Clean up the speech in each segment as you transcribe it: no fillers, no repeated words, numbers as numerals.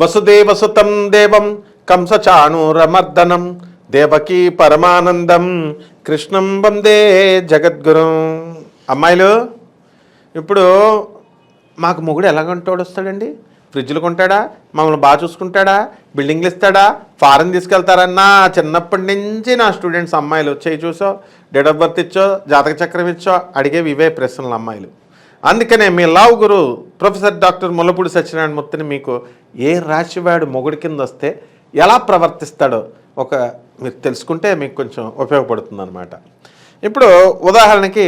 వసుదేవసుతం దేవం కంసచాణూరమర్దనం దేవకీ పరమానందం కృష్ణం వందే జగద్గురుం. అమ్మాయిలు, ఇప్పుడు మాకు మొగుడు ఎలాగంటోడు వస్తాడండి? ఫ్రిడ్జ్లు కొంటాడా, మమ్మల్ని బాగా చూసుకుంటాడా, బిల్డింగ్లు ఇస్తాడా, ఫారెన్ తీసుకెళ్తారన్నా చిన్నప్పటి నుంచి నా స్టూడెంట్స్ అమ్మాయిలు చేయి చూసో, డేట్ ఆఫ్ బర్త్ ఇచ్చో, జాతక చక్రం ఇచ్చో అడిగేవి ఇవే ప్రశ్నలు అమ్మాయిలు. అందుకనే మీ లవ్ గురు ప్రొఫెసర్ డాక్టర్ ముల్లపూడి సత్యనారాయణ మూర్తిని మీకు ఏ రాశివాడు మొగుడి కింద వస్తే ఎలా ప్రవర్తిస్తాడో మీరు తెలుసుకుంటే మీకు కొంచెం ఉపయోగపడుతుంది అనమాట. ఇప్పుడు ఉదాహరణకి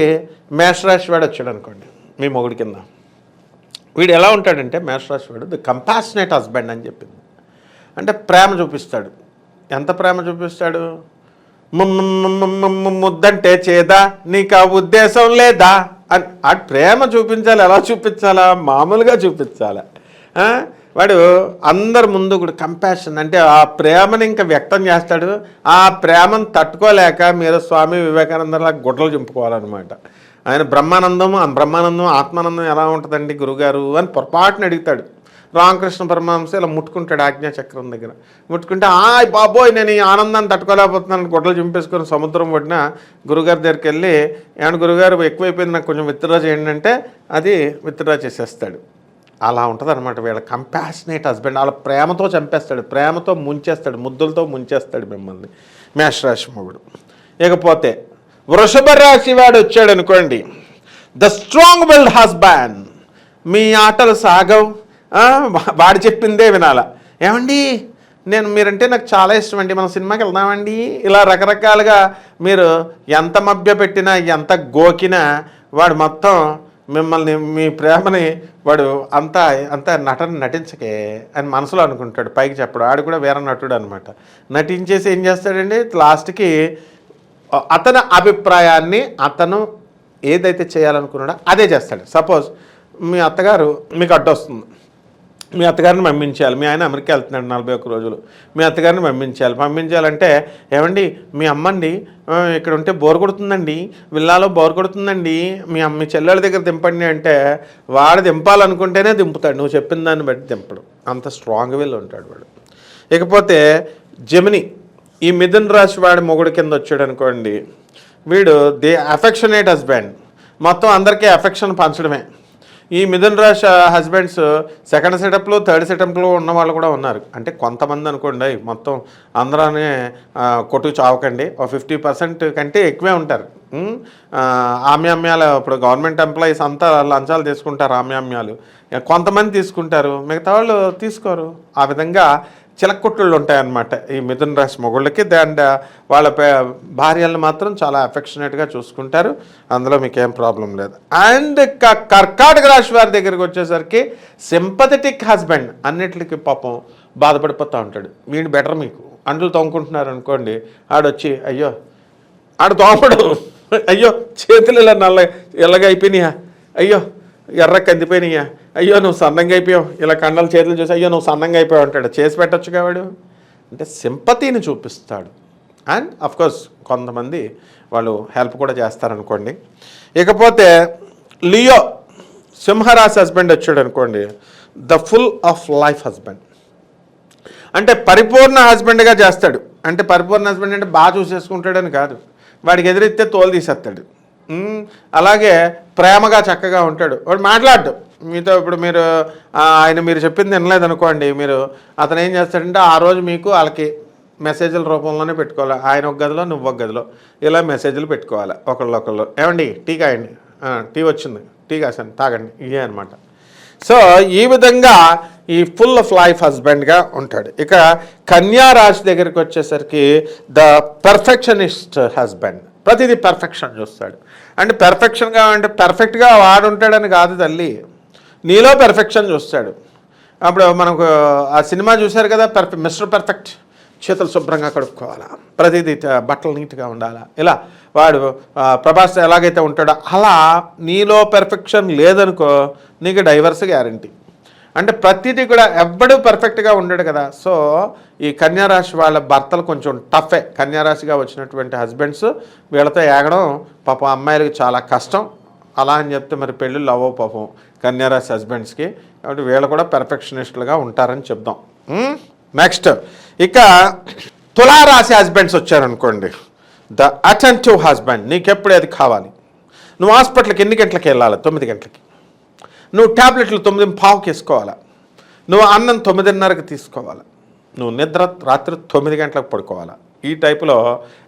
మేషరాశి వాడు వచ్చాడు అనుకోండి మీ మొగుడి కింద. వీడు ఎలా ఉంటాడంటే మేషరాశి వాడు ది కంపాషనేట్ హస్బెండ్ అని చెప్పింది. అంటే ప్రేమ చూపిస్తాడు. ఎంత ప్రేమ చూపిస్తాడు? ముద్దంటే చేదా, నీకు ఆ ఉద్దేశం లేదా అని ఆ ప్రేమ చూపించాలి. ఎలా చూపించాలా? మామూలుగా చూపించాలా? వాడు అందరి ముందు కూడా కంపాషన్ అంటే ఆ ప్రేమని ఇంకా వ్యక్తం చేస్తాడు. ఆ ప్రేమను తట్టుకోలేక మీరు స్వామి వివేకానందలా గుడ్డలు చింపుకోవాలన్నమాట. ఆయన బ్రహ్మానందం ఆత్మానందం ఎలా ఉంటుందండి గురుగారు అని పొరపాటుని అడుగుతాడు. రామకృష్ణ పరమహంస ఇలా ముట్టుకుంటాడు ఆజ్ఞాచక్రం దగ్గర. ముట్టుకుంటే బాబోయ్ నేను ఈ ఆనందాన్ని తట్టుకోలేకపోతున్నాను గుడ్డలు చింపేసుకొని సముద్రం ఒడ్డిన గురుగారి దగ్గరికి వెళ్ళి ఏమన్నా గురుగారు ఎక్కువైపోయింది నాకు కొంచెం విత్డ్రా చేయండి అంటే అది విత్డ్రా చేసేస్తాడు. అలా ఉంటుంది అనమాట వీళ్ళ కంపాషనేట్ హస్బెండ్. వాళ్ళ ప్రేమతో చంపేస్తాడు, ప్రేమతో ముంచేస్తాడు, ముద్దులతో ముంచేస్తాడు మిమ్మల్ని మేషరాశి మొగుడు. ఇకపోతే వృషభ రాశి వాడు వచ్చాడు అనుకోండి, ద స్ట్రాంగ్ విల్డ్ హస్బెండ్. మీ ఆటలు సాగవు, వాడు చెప్పిందే వినాలా. ఏమండి మీరంటే నాకు చాలా ఇష్టం అండి, మనం సినిమాకి వెళ్దామండి. ఇలా రకరకాలుగా మీరు ఎంత మభ్య పెట్టినా ఎంత గోకినా వాడు మొత్తం మిమ్మల్ని మీ ప్రేమని వాడు అంత నటించకే అని మనసులో అనుకుంటాడు, పైకి చెప్పడు. ఆడు కూడా వేరే నటుడు అనమాట. నటించేసి ఏం చేస్తాడండి లాస్ట్కి అతని అభిప్రాయాన్ని అతను ఏదైతే చేయాలనుకున్నాడో అదే చేస్తాడు. సపోజ్ మీ అత్తగారు మీకు అడ్డొస్తుంది, మీ అత్తగారిని పంపించాలి. మీ ఆయన అమెరికా వెళ్తున్నాడు 41 రోజులు, మీ అత్తగారిని పంపించాలంటే ఏమండి మీ అమ్మండి ఇక్కడ ఉంటే బోర్ కొడుతుందండి, విల్లాలో బోర్ కొడుతుందండి, మీ చెల్లెల దగ్గర దింపండి అంటే వాడు దింపాలనుకుంటేనే దింపుతాడు, నువ్వు చెప్పిన దాన్ని బట్టి దింపడు. అంత స్ట్రాంగ్ విల్ ఉంటాడు వాడు. ఇకపోతే జెమిని, ఈ మిథున రాశి వాడి మొగుడు కింద వచ్చాడు అనుకోండి, వీడు ది అఫెక్షనేట్ హస్బెండ్. మొత్తం అందరికీ అఫెక్షన్ పంచడమే. ఈ మిథున రాశి హస్బెండ్స్ సెకండ్ సెటప్లో థర్డ్ సెటప్లో ఉన్న వాళ్ళు కూడా ఉన్నారు. అంటే కొంతమంది అనుకోండి, మొత్తం అందరూనే కొట్టు చావకండి, 50% కంటే ఎక్కువే ఉంటారు. ఆమ్యామ్యాలు ఇప్పుడు గవర్నమెంట్ ఎంప్లాయీస్ అంతా లంచాలు తీసుకుంటారు, ఆమ్యామ్యాలు కొంతమంది తీసుకుంటారు, మిగతా వాళ్ళు తీసుకోరు. ఆ విధంగా చిలక్కొట్టుళ్ళు ఉంటాయన్నమాట ఈ మిథున రాశి మొగుళ్ళకి. అండ్ వాళ్ళ భార్యలను మాత్రం చాలా అఫెక్షనేట్గా చూసుకుంటారు, అందులో మీకేం ప్రాబ్లం లేదు. అండ్ కర్కాటక రాశి వారి దగ్గరికి వచ్చేసరికి సింపథెటిక్ హస్బెండ్. అన్నిటికీ పాపం బాధపడిపోతూ ఉంటాడు. వీడు బెటర్. మీకు అంట్లు తోముకుంటున్నారు అనుకోండి, ఆడొచ్చి అయ్యో ఆడు తోమడు, అయ్యో చేతులు ఇలా ఎల్లగా అయిపోయినాయా, అయ్యో ఎర్ర కందిపోయినాయా, అయ్యో నువ్వు సన్నంగా అయిపోయావు, ఇలా కండల చేతులు చూసి అయ్యో నువ్వు సన్నంగా అయిపోయావు అంటాడు. చేసి పెట్టచ్చు కావాడు. అంటే సింపతిని చూపిస్తాడు. అండ్ అఫ్కోర్స్ కొంతమంది వాళ్ళు హెల్ప్ కూడా చేస్తారనుకోండి. ఇకపోతే లియో సింహరాశి హస్బెండ్ వచ్చాడు అనుకోండి, the full of life husband. అంటే పరిపూర్ణ హస్బెండ్గా చేస్తాడు. అంటే పరిపూర్ణ హస్బెండ్ అంటే బాగా చూసేసుకుంటాడని కాదు, వాడికి ఎదురెత్తే తోలు తీసేస్తాడు. అలాగే ప్రేమగా చక్కగా ఉంటాడు. వాడు మాట్లాడు మీతో. ఇప్పుడు మీరు చెప్పింది వినలేదనుకోండి, అతను ఏం చేస్తాడంటే ఆ రోజు మీకు వాళ్ళకి మెసేజ్ల రూపంలోనే పెట్టుకోవాలి. ఆయన ఒక గదిలో నువ్వు ఒక గదిలో ఇలా మెసేజ్లు పెట్టుకోవాలి ఒకళ్ళు. ఏమండి టీ కాయండి, టీ వచ్చింది, టీ కాసాను తాగండి, ఇదే అనమాట. సో ఈ విధంగా ఈ ఫుల్ ఆఫ్ లైఫ్ హస్బెండ్గా ఉంటాడు. ఇక కన్యా రాశి దగ్గరికి వచ్చేసరికి ద పర్ఫెక్షనిస్ట్ హస్బెండ్. ప్రతిదీ పర్ఫెక్షన్ చూస్తాడు. అంటే పెర్ఫెక్షన్గా అంటే పర్ఫెక్ట్గా వాడుంటాడని కాదు తల్లి, నీలో పెర్ఫెక్షన్ చూస్తాడు. అప్పుడు మనకు ఆ సినిమా చూశారు కదా, మిస్టర్ పర్ఫెక్ట్. చేతులు శుభ్రంగా కడుక్కోవాలా, ప్రతిదీ బట్టలు నీట్గా ఉండాలా, ఇలా వాడు ప్రభాస్ ఎలాగైతే ఉంటాడో అలా నీలో పెర్ఫెక్షన్ లేదనుకో నీకు డైవర్స్ గ్యారంటీ. అంటే ప్రతిదీ కూడా ఎవ్వడూ పర్ఫెక్ట్గా ఉండడు కదా. సో ఈ కన్యారాశి వాళ్ళ భర్తలు కొంచెం టఫే. కన్యారాశిగా వచ్చినటువంటి హస్బెండ్స్ వీళ్ళతో ఏగడం పాపం అమ్మాయిలకి చాలా కష్టం. అలా అని చెప్తే మరి పెళ్ళిళ్ళు అవ్వవు పాపం కన్యారాశి హస్బెండ్స్కి. కాబట్టి వీళ్ళు కూడా పెర్ఫెక్షనిస్టులుగా ఉంటారని చెప్దాం. నెక్స్ట్ ఇక తులారాశి హస్బెండ్స్ వచ్చారనుకోండి. The attentive husband. నీకెప్పుడు అది కావాలి. నువ్వు హాస్పిటల్కి ఎన్ని గంటలకు వెళ్ళాలి? 9 గంటలకి. నువ్వు ట్యాబ్లెట్లు 9:15కి వేసుకోవాలా. నువ్వు అన్నం 9:30కి తీసుకోవాలా. నువ్వు నిద్ర రాత్రి 9 గంటలకు పడుకోవాలా. ఈ టైపులో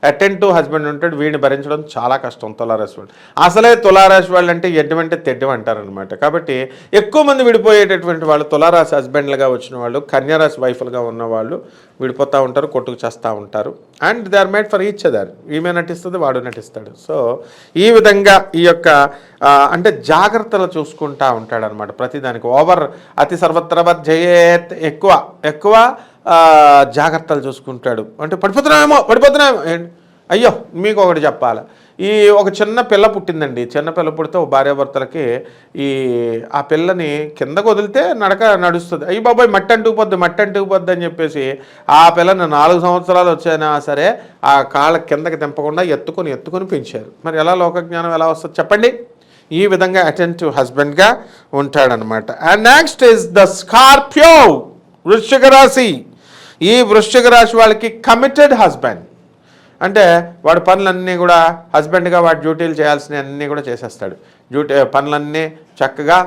అటెంటివ్ హస్బెండ్ ఉంటాడు. వీడిని భరించడం చాలా కష్టం తులారాశి వాళ్ళు. అసలే తులారాశి వాళ్ళు అంటే ఎడ్డమంటే తెడ్డం అంటారనమాట. కాబట్టి ఎక్కువ మంది విడిపోయేటటువంటి వాళ్ళు తులారాశి హస్బెండ్లుగా వచ్చిన వాళ్ళు, కన్యారాశి వైఫ్లుగా ఉన్నవాళ్ళు విడిపోతూ ఉంటారు, కొట్టుకు చేస్తూ ఉంటారు. And they are made for each other. ఈమె నటిస్తుంది, వాడు నటిస్తాడు. సో ఈ విధంగా ఈ యొక్క అంటే జాగ్రత్తలు చూసుకుంటూ ఉంటాడనమాట ప్రతిదానికి. అతి సర్వత్రవత్ జయేత్. ఎక్కువ జాగ్రత్తలు చూసుకుంటాడు. అంటే పడిపోతున్నామేమో అయ్యో మీకు ఒకటి చెప్పాలి. ఒక చిన్న పిల్ల పుట్టిందండి. చిన్న పిల్ల పుడితే భార్యాభర్తలకి ఆ పిల్లని కిందకు వదిలితే నడుస్తుంది. అయ్యి బాబాయ్ మట్టి అంటుకుపోద్ది అని చెప్పేసి ఆ పిల్లని 4 సంవత్సరాలు వచ్చైనా సరే ఆ కాళ్ళ కిందకి తెంపకుండా ఎత్తుకొని పెంచారు. మరి ఎలా లోకజ్ఞానం ఎలా వస్తుంది చెప్పండి. ఈ విధంగా అటెంటివ్ హస్బెండ్గా ఉంటాడనమాట. And next is the Scorpio, వృశ్చిక రాశి. ఈ వృశ్చిక రాశి వాళ్ళకి కమిటెడ్ హస్బెండ్. అంటే వాడి పనులన్నీ కూడా హస్బెండ్గా వాడి డ్యూటీలు చేయాల్సినవి అన్నీ కూడా చేసేస్తాడు. పనులన్నీ చక్కగా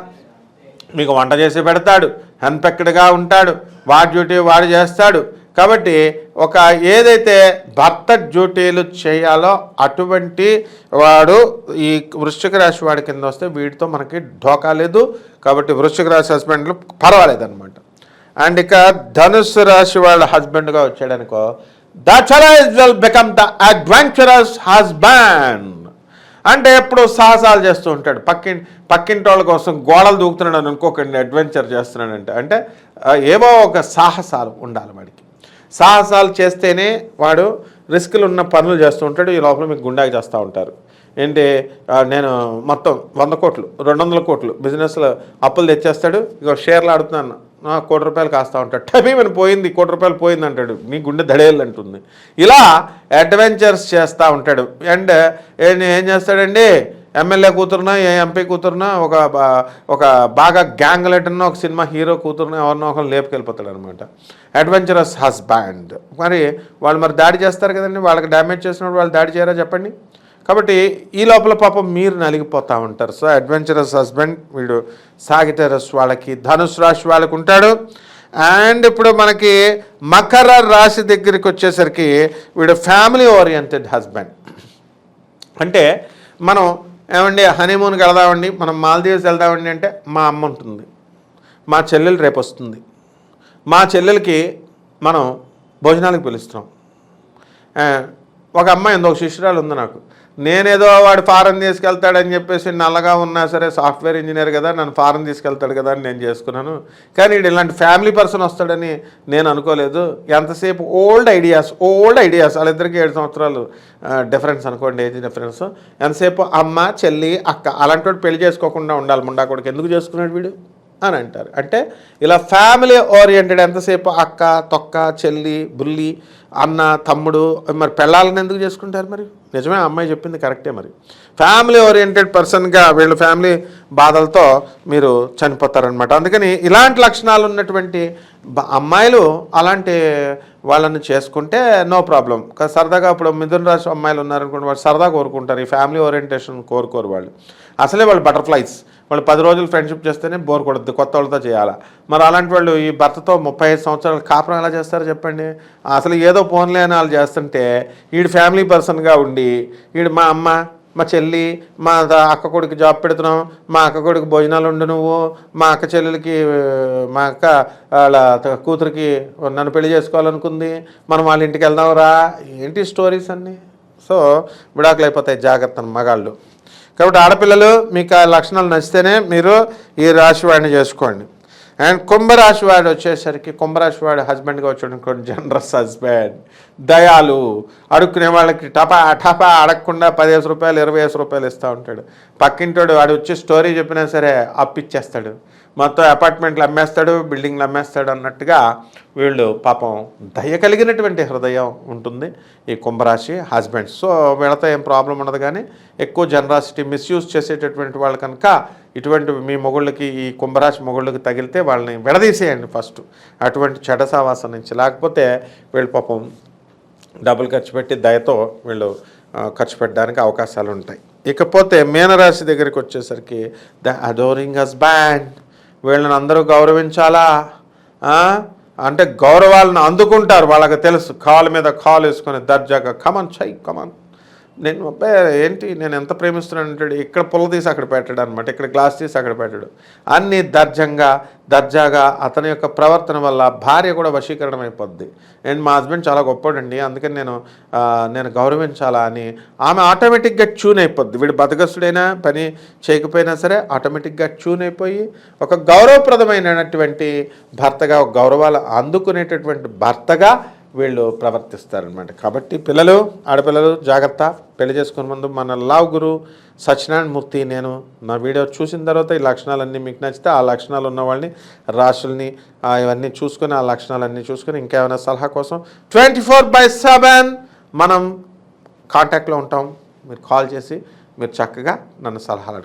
మీకు వంట చేసి పెడతాడు, అన్పెక్డ్గా ఉంటాడు, వాడి డ్యూటీ వాడు చేస్తాడు. కాబట్టి ఏదైతే భర్త డ్యూటీలు చేయాలో అటువంటి వాడు ఈ వృశ్చిక రాశి వాడి కింద వస్తే వీటితో మనకి ఢోకా లేదు. కాబట్టి వృశ్చిక రాశి హస్బెండ్లు పర్వాలేదన్నమాట. అండ్ ఇక ధనుస్సు రాశి వాళ్ళ హస్బెండ్గా వచ్చాడనుకో, the child will become the adventurous husband. అంటే ఎప్పుడు సాహసాలు చేస్తూ ఉంటాడు. పక్కింటి వాళ్ళ కోసం గోడలు దూకుతున్నాడు అనుకోకండి, అడ్వెంచర్ చేస్తున్నాడంటే అంటే ఏవో ఒక సాహసాలు ఉండాలి వాడికి. సాహసాలు చేస్తేనే వాడు రిస్కులు ఉన్న పనులు చేస్తూ ఉంటాడు. ఈ లోపల మీకు గుండాకి చేస్తూ ఉంటారు. నేను మొత్తం 100 కోట్లు 200 కోట్లు బిజినెస్లో అప్పులు తెచ్చేస్తాడు. ఇక షేర్లు ఆడుతున్నాను, ₹1,00,00,000 కాస్తూ ఉంటాడు. టబీమని పోయింది, ₹1,00,00,000 పోయింది అంటాడు. నీ గుండె దడేళ్ళు అంటుంది. ఇలా అడ్వెంచర్స్ చేస్తూ ఉంటాడు. అండ్ ఏం చేస్తాడండి, ఎమ్మెల్యే కూతురునా ఎంపీ కూతురునా ఒక బాగా గ్యాంగ్ లీడర్నో ఒక సినిమా హీరో కూతురునో ఎవరినో ఒకరు లేపుకెళ్ళిపోతాడు అనమాట. Adventurous husband. మరి వాళ్ళు దాడి చేస్తారు కదండి, వాళ్ళకి డ్యామేజ్ చేసినప్పుడు వాళ్ళు దాడి చేయరా చెప్పండి. కాబట్టి ఈ లోపల పాపం మీరు నలిగిపోతూ ఉంటారు. సో అడ్వెంచరస్ హస్బెండ్ వీడు సాగిటరస్ వాళ్ళకి, ధనుసు రాశి వాళ్ళకి ఉంటాడు. అండ్ ఇప్పుడు మనకి మకర రాశి దగ్గరికి వచ్చేసరికి వీడు ఫ్యామిలీ ఓరియంటెడ్ హస్బెండ్. అంటే మనం ఏమండి హనీమూన్కి వెళ్దామండి, మనం మాల్దీవ్స్ వెళ్దామండి అంటే మా అమ్మ ఉంటుంది, మా చెల్లెలు రేపు వస్తుంది, మా చెల్లెలకి మనం భోజనాలకు పిలుస్తున్నాం. ఒక అమ్మాయి ఉంది, ఒక శిష్యురాలు ఉంది నాకు. నేనేదో వాడు ఫారెన్ తీసుకెళ్తాడని చెప్పేసి నల్లగా ఉన్నా సరే సాఫ్ట్వేర్ ఇంజనీర్ కదా, నన్ను ఫారెన్ తీసుకెళ్తాడు కదా అని నేను చేసుకున్నాను. కానీ ఇలాంటి ఫ్యామిలీ పర్సన్ వస్తాడని నేను అనుకోలేదు. ఎంతసేపు ఓల్డ్ ఐడియాస్ వాళ్ళిద్దరికి 7 సంవత్సరాలు డిఫరెన్స్ అనుకోండి, ఏజ్ డిఫరెన్స్. ఎంతసేపు అమ్మ చెల్లి అక్క అలాంటి వాడు పెళ్లి చేసుకోకుండా ఉండాలి. ముండా కొడుకు ఎందుకు చేసుకున్నాడు వీడు అని అంటారు. అంటే ఇలా ఫ్యామిలీ ఓరియంటెడ్. ఎంతసేపు అక్క తొక్క చెల్లి బుల్లి అన్న తమ్ముడు. మరి పెళ్ళాలని ఎందుకు చేసుకుంటారు? మరి నిజమే, అమ్మాయి చెప్పింది కరెక్టే. మరి ఫ్యామిలీ ఓరియంటెడ్ పర్సన్గా వీళ్ళు ఫ్యామిలీ బాధలతో మీరు చనిపోతారనమాట. అందుకని ఇలాంటి లక్షణాలు ఉన్నటువంటి అమ్మాయిలు అలాంటి వాళ్ళని చేసుకుంటే నో ప్రాబ్లం. సరదాగా ఇప్పుడు మిథున రాశి అమ్మాయిలు ఉన్నారనుకోండి, వాళ్ళు సరదా కోరుకుంటారు. ఈ ఫ్యామిలీ ఓరియంటేషన్ కోరుకోరు వాళ్ళు. అసలే వాళ్ళు బటర్ఫ్లైస్. వాళ్ళు 10 రోజులు ఫ్రెండ్షిప్ చేస్తేనే బోర్ కొడుద్ది, కొత్త వాళ్ళతో చేయాలా. మరి అలాంటి వాళ్ళు ఈ భర్తతో 35 సంవత్సరాలు కాపురం ఎలా చేస్తారో చెప్పండి. అసలు ఏదో ఫోన్లే అని వాళ్ళు చేస్తుంటే వీడు ఫ్యామిలీ పర్సన్గా ఉండి వీడు మా అమ్మ మా చెల్లి మా అక్క కొడుకు జాబ్ పెడుతున్నాం, మా అక్క కొడుకు భోజనాలు ఉండు, నువ్వు మా అక్క చెల్లెలకి మా అక్క వాళ్ళ కూతురికి నన్ను పెళ్లి చేసుకోవాలనుకుంది, మనం వాళ్ళ ఇంటికి వెళ్దాంరా. ఏంటి స్టోరీస్ అన్నీ. సో విడాకులు అయిపోతాయి, జాగ్రత్త మగాళ్ళు. కాబట్టి ఆడపిల్లలు మీకు ఆ లక్షణాలు నచ్చితేనే మీరు ఈ రాశి వాడిని చేసుకోండి. అండ్ కుంభరాశి వాడు వచ్చేసరికి కుంభరాశి వాడు హస్బెండ్గా వచ్చాడు జనరస్ హస్బెండ్, దయాలు, అడుక్కునే వాళ్ళకి టపా అడగకుండా 15 రూపాయలు 20 రూపాయలు ఇస్తూ ఉంటాడు. పక్కింటోడు వాడు వచ్చి స్టోరీ చెప్పినా సరే అప్పిచ్చేస్తాడు, మొత్తం అపార్ట్మెంట్లు అమ్మేస్తాడు, బిల్డింగ్లు అమ్మేస్తాడు అన్నట్టుగా వీళ్ళు పాపం దయ కలిగినటువంటి హృదయం ఉంటుంది ఈ కుంభరాశి హస్బెండ్స్. సో వీళ్ళతో ఏం ప్రాబ్లం ఉండదు. కానీ ఎక్కువ జనరాసిటీ మిస్యూజ్ చేసేటటువంటి వాళ్ళు కనుక ఇటువంటి మీ మొగుళ్ళకి, ఈ కుంభరాశి మొగుళ్ళకి తగిలితే వాళ్ళని విడదీసేయండి ఫస్ట్ అటువంటి చెడ సావాసం నుంచి. లేకపోతే వీళ్ళు పాపం డబ్బులు ఖర్చు పెట్టి దయతో వీళ్ళు ఖర్చు పెట్టడానికి అవకాశాలు ఉంటాయి. ఇకపోతే మీనరాశి దగ్గరికి వచ్చేసరికి ద అడోరింగ్ హస్బెండ్, వీళ్ళని అందరూ గౌరవించాలా అంటే గౌరవాలను అందుకుంటారు. వాళ్ళకి తెలుసు, కాలు మీద కాలు వేసుకొని దర్జాగా కమన్ చై కమన్, నేను అబ్బాయి ఏంటి నేను ఎంత ప్రేమిస్తున్నాను అంటాడు, ఇక్కడ పుల్ల తీసి అక్కడ పెట్టాడు అనమాట, ఇక్కడ గ్లాస్ తీసి అక్కడ పెట్టాడు. అన్నీ దర్జాగా అతని యొక్క ప్రవర్తన వల్ల భార్య కూడా వశీకరణం అయిపోద్ది. అండ్ మా హస్బెండ్ చాలా గొప్పడండి, అందుకని నేను గౌరవించాలా అని ఆమె ఆటోమేటిక్గా ట్యూన్ అయిపోద్ది. వీడు బతకస్తుడైనా పని చేయకపోయినా సరే ఆటోమేటిక్గా ట్యూన్ అయిపోయి ఒక గౌరవప్రదమైనటువంటి భర్తగా, ఒక గౌరవాలు అందుకునేటటువంటి భర్తగా వీళ్ళు ప్రవర్తిస్తారనమాట. కాబట్టి పిల్లలు, ఆడపిల్లలు జాగ్రత్త. పెళ్లి చేసుకునే ముందు మన లవ్ గురు సత్యనారాయణ మూర్తి నేను నా వీడియో చూసిన తర్వాత ఈ లక్షణాలన్నీ మీకు నచ్చితే ఆ లక్షణాలు ఉన్న వాళ్ళని, రాశుల్ని ఇవన్నీ చూసుకొని, ఆ లక్షణాలన్నీ చూసుకొని ఇంకేమైనా సలహా కోసం 24/7 మనం కాంటాక్ట్లో ఉంటాం. మీరు కాల్ చేసి మీరు చక్కగా నన్ను సలహాలు అడుగుతారు.